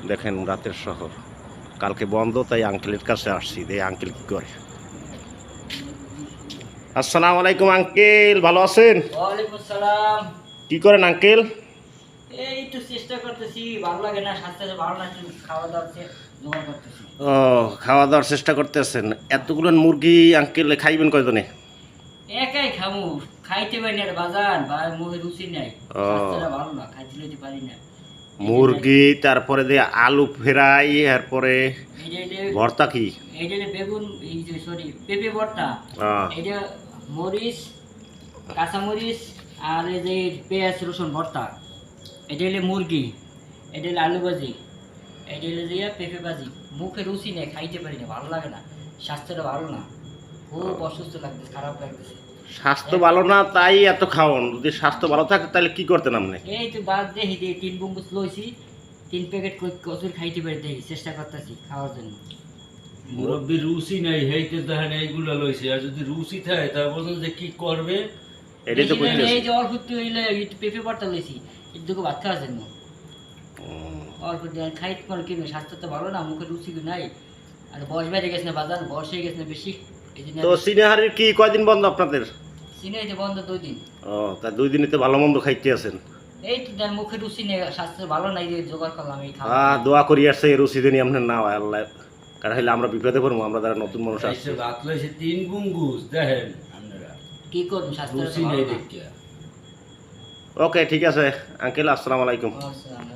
দেখেন রাতের শহর, কালকে বন্ধ, তাই আঙ্কেলের কাছে আসছি। এই আঙ্কেল কি করে। আসসালামু আলাইকুম আঙ্কেল, ভালো আছেন? ওয়ালাইকুম আসসালাম। কি করেন আঙ্কেল? এই একটু চেষ্টা করতেছি, ভালো লাগে না, স্বাস্থ্য ভালো না, একটু খাওয়া দাওয়া জোগাড় করতেছি। ও, খাওয়া দাওয়ার চেষ্টা করতেছেন। এতগুলো মুরগি আঙ্কেল খাইবেন কয়জনে? একাই খামু, খাইতে পারি না রে বাজান, বা মুখে রুচি নাই, ও। স্বাস্থ্যটা ভালো না, খাইতে লইতে পারি না। মুরগি, তারপরে দিয়ে আলু ফ্রাই, এরপরে ভর্তা কি? এইটা বেগুন, এই যে সরি পেঁপে ভর্তা, এইটা মরিচ, কাঁচা মরিচ, আর এই যে পেঁয়াজ রসুন ভর্তা, এটা হলে মুরগি, এটা হলে আলু ভাজি, এটা হলে যে পেঁপে ভাজি। মুখে রুচি নেই, খাইতে পারি না, ভালো লাগে না, স্বাস্থ্যটা ভালো না, খুব অসুস্থ লাগতেছে, খারাপ লাগতেছে। স্বাস্থ্য ভালো না তাই এত খাওয়ান। যদি স্বাস্থ্য ভালো থাকে তাহলে কি করতেন আপনি? এই তো বাদ দেখি যে 3 বঙ্গুস লইছি, 3 প্যাকেট কচুর খাইতে পারি, দেখি চেষ্টা করতেছি খাওয়ার জন্য। মুরব্বী রুচি নাই, হেইতে দেখেন এইগুলা লইছে। আর যদি রুচি থাকে তা বলুন যে কি করবে। এটাই তো দেখি না, কইতেছি। এই যে অল্প একটু হইলে একটু পেঁপে ভর্তা লইছি, একটু ভাত খাওয়ার জন্য। অল্প দিয়ে খাইতে পারে কি, স্বাস্থ্য তো ভালো না, মুখে রুচি নাই, আর বয়স বেড়ে গেছে না বাজান, বয়স হয়ে গেছে না বেশি, এই জন্য। তো সিনেহারির কি কয়দিন বন্ধ আপনাদের? সিনেমাতে বন্ধ 2 দিন। ও, তা 2 দিনে তো ভালো মন্দ খাইতে আছেন। এই তো দেন, মুখে রুচি নেই, স্বাস্থ্য ভালো নাই, যে জোগাড় করলাম এই খাওয়া। দোয়া করি আসছে এই রুচি দিনই আপনার না হয় আল্লাহ, কারণ হইলে আমরা বিপদে পড়বো, আমরা যারা নতুন মানুষ আসছে। এসে ভাত লইছে 3 গুঙ্গুস, দেখেন আপনারা কি করুন, স্বাস্থ্য রুচি ভালো নেই না। দেখিয়া। ওকে, ঠিক আছে আঙ্কেল, আসসালামু আলাইকুম। আচ্ছা।